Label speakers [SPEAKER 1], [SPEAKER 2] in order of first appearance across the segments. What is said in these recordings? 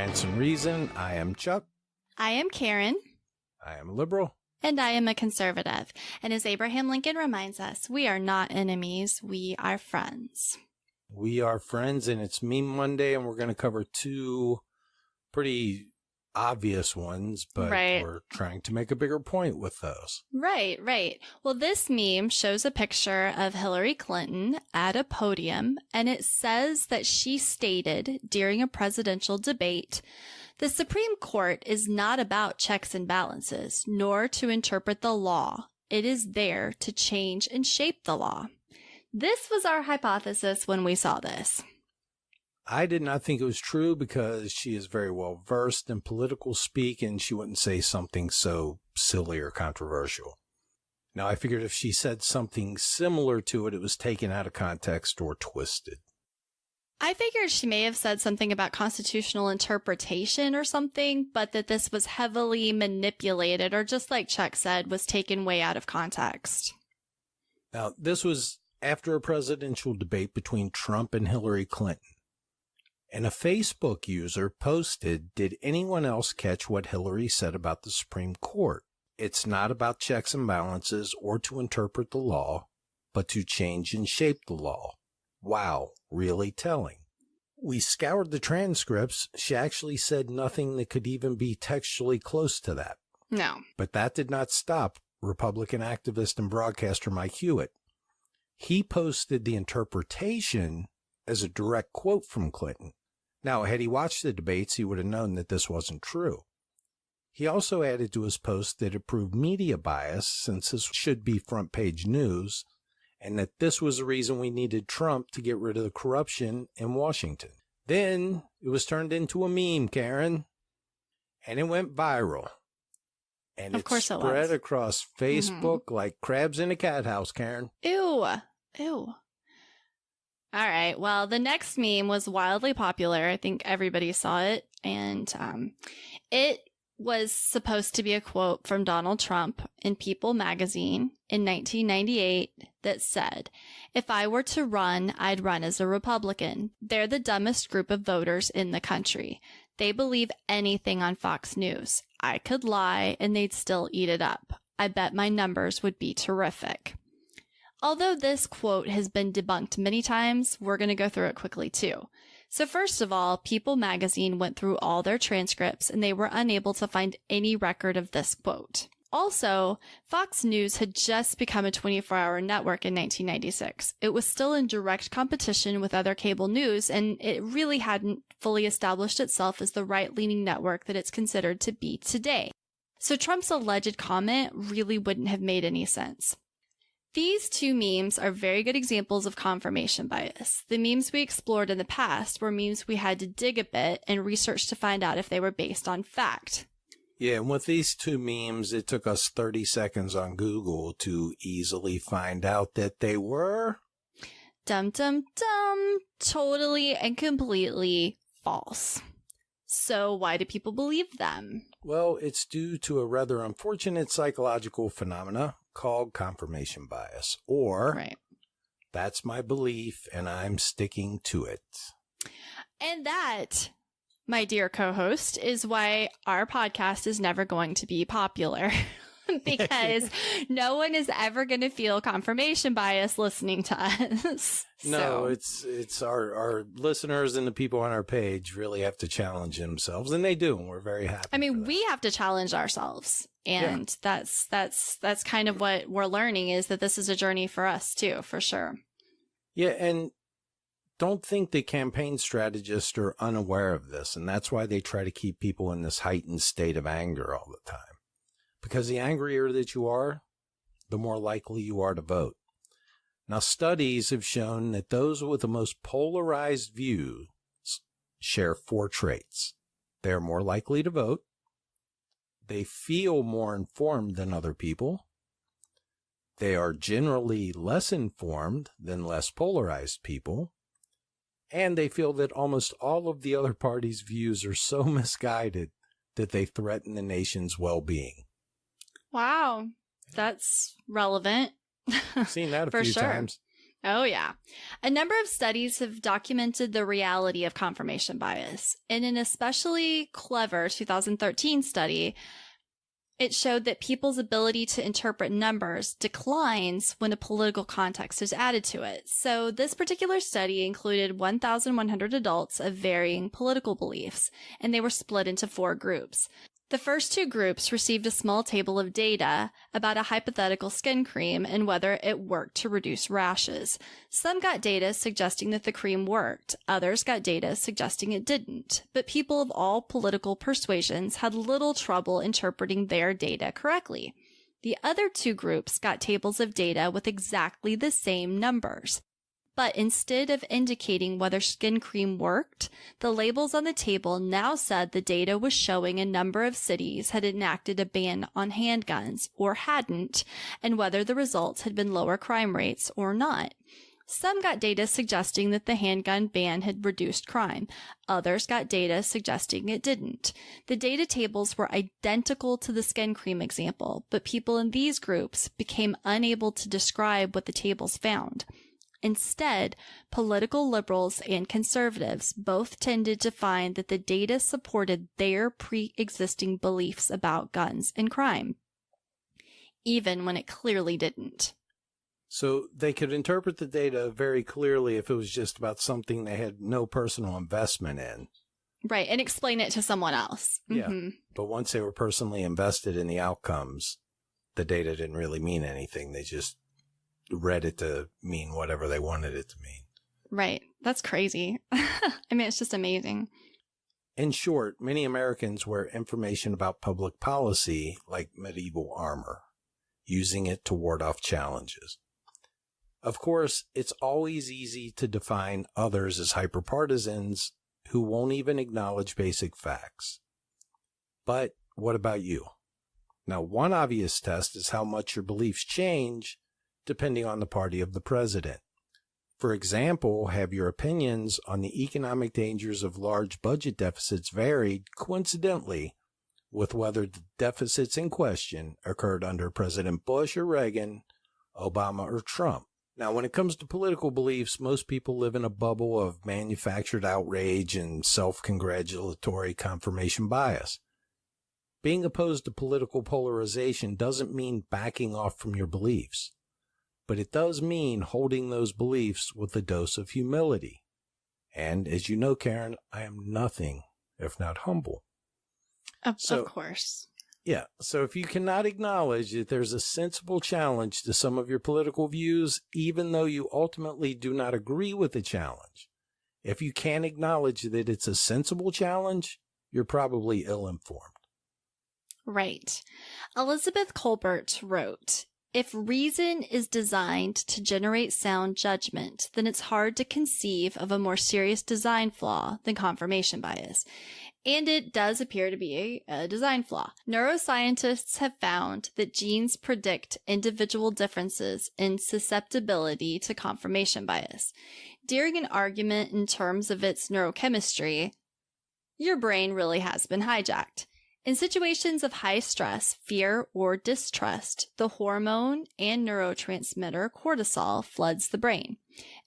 [SPEAKER 1] Science and Reason. I am Chuck.
[SPEAKER 2] I am Karen.
[SPEAKER 1] I am a liberal.
[SPEAKER 2] And I am a conservative. And as Abraham Lincoln reminds us, we are not enemies, we are friends.
[SPEAKER 1] We are friends, and it's Meme Monday, and we're going to cover two pretty obvious ones, but we're trying to make a bigger point with those.
[SPEAKER 2] Right. Well, this meme shows a picture of Hillary Clinton at a podium, and it says that she stated during a presidential debate, "The Supreme Court is not about checks and balances, nor to interpret the law. It is there to change and shape the law." This was our hypothesis when we saw this.
[SPEAKER 1] I did not think it was true because she is very well versed in political speak and she wouldn't say something so silly or controversial. Now, I figured if she said something similar to it, it was taken out of context or twisted.
[SPEAKER 2] I figured she may have said something about constitutional interpretation or something, but that this was heavily manipulated or, just like Chuck said, was taken way out of context.
[SPEAKER 1] Now, this was after a presidential debate between Trump and Hillary Clinton. And a Facebook user posted, "Did anyone else catch what Hillary said about the Supreme Court? It's not about checks and balances or to interpret the law, but to change and shape the law. Wow, really telling." We scoured the transcripts. She actually said nothing that could even be textually close to that.
[SPEAKER 2] No.
[SPEAKER 1] But that did not stop Republican activist and broadcaster Mike Hewitt. He posted the interpretation as a direct quote from Clinton. Now, had he watched the debates, he would have known that this wasn't true. He also added to his post that it proved media bias, since this should be front page news, and that this was the reason we needed Trump to get rid of the corruption in Washington. Then it was turned into a meme, Karen, and it went viral. And
[SPEAKER 2] of course it
[SPEAKER 1] spread across Facebook like crabs in a cat house, Karen.
[SPEAKER 2] Ew. All right. Well, the next meme was wildly popular. I think everybody saw it. And it was supposed to be a quote from Donald Trump in People magazine in 1998 that said, "If I were to run, I'd run as a Republican. They're the dumbest group of voters in the country. They believe anything on Fox News. I could lie and they'd still eat it up. I bet my numbers would be terrific." Although this quote has been debunked many times, we're going to go through it quickly too. So first of all, People magazine went through all their transcripts and they were unable to find any record of this quote. Also, Fox News had just become a 24-hour network in 1996. It was still in direct competition with other cable news, and it really hadn't fully established itself as the right-leaning network that it's considered to be today. So Trump's alleged comment really wouldn't have made any sense. These two memes are very good examples of confirmation bias. The memes we explored in the past were memes we had to dig a bit and research to find out if they were based on fact.
[SPEAKER 1] Yeah, and with these two memes, it took us 30 seconds on Google to easily find out that they were...
[SPEAKER 2] Totally and completely false. So why do people believe them?
[SPEAKER 1] Well, it's due to a rather unfortunate psychological phenomena called confirmation bias, or that's my belief and I'm sticking to it.
[SPEAKER 2] And that, my dear co-host, is why our podcast is never going to be popular. Because no one is ever going to feel confirmation bias listening to us.
[SPEAKER 1] No, it's our listeners and the people on our page really have to challenge themselves, and they do, and we're very happy.
[SPEAKER 2] I mean, we have to challenge ourselves, and that's kind of what we're learning, is that this is a journey for us too, for sure.
[SPEAKER 1] Yeah, and don't think the campaign strategists are unaware of this, and that's why they try to keep people in this heightened state of anger all the time. Because the angrier that you are, the more likely you are to vote. Now, studies have shown that those with the most polarized views share 4 traits. They are more likely to vote. They feel more informed than other people. They are generally less informed than less polarized people. And they feel that almost all of the other parties' views are so misguided that they threaten the nation's well-being.
[SPEAKER 2] Wow, that's relevant.
[SPEAKER 1] I've seen that a few times.
[SPEAKER 2] Oh, yeah. A number of studies have documented the reality of confirmation bias. In an especially clever 2013 study, it showed that people's ability to interpret numbers declines when a political context is added to it. So this particular study included 1,100 adults of varying political beliefs, and they were split into 4 groups. The first 2 groups received a small table of data about a hypothetical skin cream and whether it worked to reduce rashes. Some got data suggesting that the cream worked. Others got data suggesting it didn't. But people of all political persuasions had little trouble interpreting their data correctly. The other 2 groups got tables of data with exactly the same numbers. But instead of indicating whether skin cream worked, the labels on the table now said the data was showing a number of cities had enacted a ban on handguns or hadn't, and whether the results had been lower crime rates or not. Some got data suggesting that the handgun ban had reduced crime. Others got data suggesting it didn't. The data tables were identical to the skin cream example, but people in these groups became unable to describe what the tables found. Instead, political liberals and conservatives both tended to find that the data supported their pre-existing beliefs about guns and crime, even when it clearly didn't.
[SPEAKER 1] So they could interpret the data very clearly if it was just about something they had no personal investment in.
[SPEAKER 2] Right, and explain it to someone else.
[SPEAKER 1] Yeah, but once they were personally invested in the outcomes, the data didn't really mean anything. They just read it to mean whatever they wanted it to mean.
[SPEAKER 2] Right. That's crazy. I mean, it's just amazing.
[SPEAKER 1] In short, many Americans wear information about public policy like medieval armor, using it to ward off challenges. Of course, it's always easy to define others as hyperpartisans who won't even acknowledge basic facts. But what about you? Now, one obvious test is how much your beliefs change depending on the party of the president. For example, have your opinions on the economic dangers of large budget deficits varied, coincidentally, with whether the deficits in question occurred under President Bush or Reagan, Obama or Trump? Now, when it comes to political beliefs, most people live in a bubble of manufactured outrage and self-congratulatory confirmation bias. Being opposed to political polarization doesn't mean backing off from your beliefs, but it does mean holding those beliefs with a dose of humility. And as you know, Karen, I am nothing if not humble.
[SPEAKER 2] Of course.
[SPEAKER 1] Yeah. So if you cannot acknowledge that there's a sensible challenge to some of your political views, even though you ultimately do not agree with the challenge, if you can't acknowledge that it's a sensible challenge, you're probably ill-informed.
[SPEAKER 2] Right. Elizabeth Colbert wrote, "If reason is designed to generate sound judgment, then it's hard to conceive of a more serious design flaw than confirmation bias." And it does appear to be a design flaw. Neuroscientists have found that genes predict individual differences in susceptibility to confirmation bias. During an argument in terms of its neurochemistry, your brain really has been hijacked. In situations of high stress, fear, or distrust, the hormone and neurotransmitter cortisol floods the brain.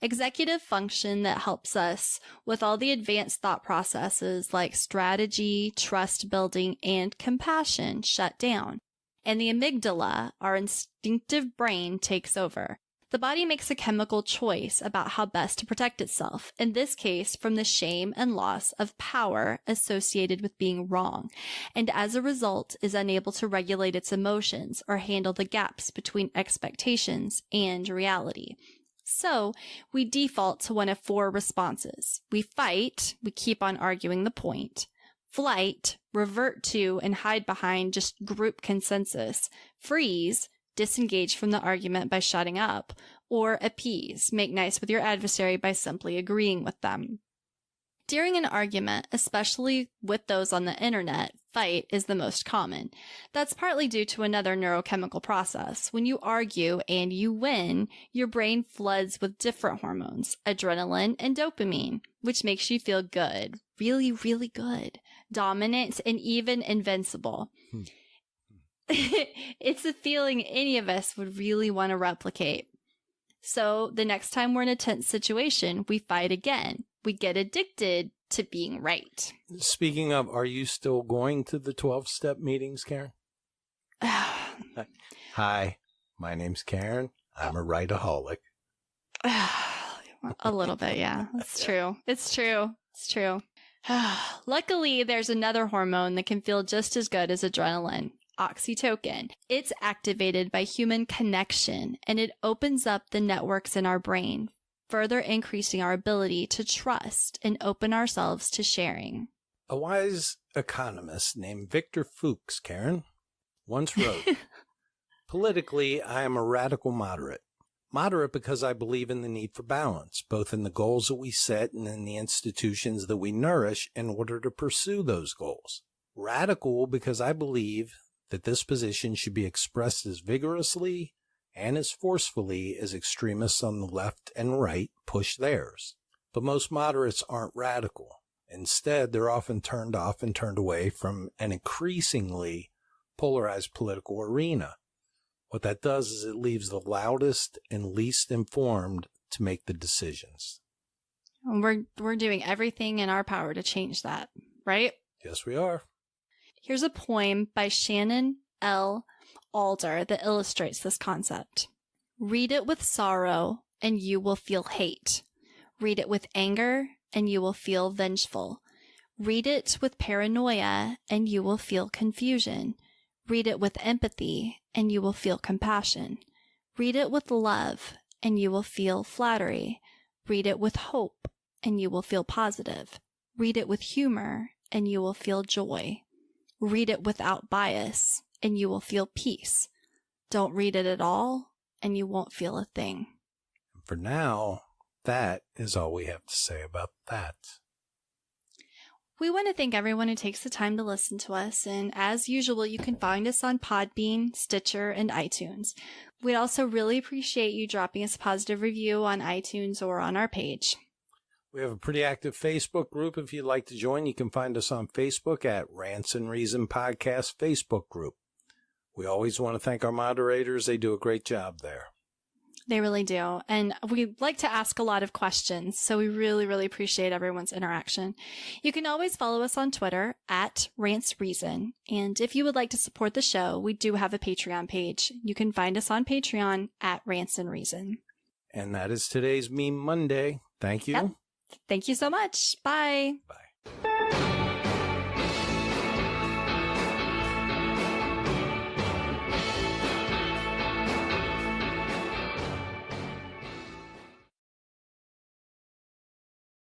[SPEAKER 2] Executive function that helps us with all the advanced thought processes like strategy, trust building, and compassion shut down. And the amygdala, our instinctive brain, takes over. The body makes a chemical choice about how best to protect itself, in this case from the shame and loss of power associated with being wrong, and as a result is unable to regulate its emotions or handle the gaps between expectations and reality. So we default to one of 4 responses. We fight, we keep on arguing the point. Flight, revert to and hide behind just group consensus. Freeze, disengage from the argument by shutting up, or appease, make nice with your adversary by simply agreeing with them. During an argument, especially with those on the internet, fight is the most common. That's partly due to another neurochemical process. When you argue and you win, your brain floods with different hormones, adrenaline and dopamine, which makes you feel good, really, really good, dominant, and even invincible. It's a feeling any of us would really want to replicate. So the next time we're in a tense situation, we fight again. We get addicted to being right.
[SPEAKER 1] Speaking of, are you still going to the 12-step meetings, Karen? Hi, my name's Karen. I'm a rightaholic.
[SPEAKER 2] A little bit, yeah. It's true. It's true. It's true. Luckily, there's another hormone that can feel just as good as adrenaline, oxytocin. It's activated by human connection, and it opens up the networks in our brain, further increasing our ability to trust and open ourselves to sharing.
[SPEAKER 1] A wise economist named Victor Fuchs, Karen, once wrote, politically, I am a radical moderate. Moderate because I believe in the need for balance, both in the goals that we set and in the institutions that we nourish in order to pursue those goals. Radical because I believe that this position should be expressed as vigorously and as forcefully as extremists on the left and right push theirs. But most moderates aren't radical. Instead, they're often turned off and turned away from an increasingly polarized political arena. What that does is it leaves the loudest and least informed to make the decisions.
[SPEAKER 2] We're doing everything in our power to change that, right?
[SPEAKER 1] Yes, we are.
[SPEAKER 2] Here's a poem by Shannon L. Alder that illustrates this concept. Read it with sorrow, and you will feel hate. Read it with anger, and you will feel vengeful. Read it with paranoia, and you will feel confusion. Read it with empathy, and you will feel compassion. Read it with love, and you will feel flattery. Read it with hope, and you will feel positive. Read it with humor, and you will feel joy. Read it without bias, and you will feel peace. Don't read it at all, and you won't feel a thing.
[SPEAKER 1] For now, that is all we have to say about that.
[SPEAKER 2] We want to thank everyone who takes the time to listen to us, and as usual, you can find us on Podbean, Stitcher, and iTunes. We'd also really appreciate you dropping us a positive review on iTunes or on our page.
[SPEAKER 1] We have a pretty active Facebook group. If you'd like to join, you can find us on Facebook at Rants and Reason Podcast Facebook group. We always want to thank our moderators. They do a great job there.
[SPEAKER 2] They really do. And we like to ask a lot of questions, so we really, really appreciate everyone's interaction. You can always follow us on Twitter at Rants Reason. And if you would like to support the show, we do have a Patreon page. You can find us on Patreon at Rants and Reason.
[SPEAKER 1] And that is today's Meme Monday. Thank you.
[SPEAKER 2] Yep. Thank you so much. Bye.
[SPEAKER 1] Bye.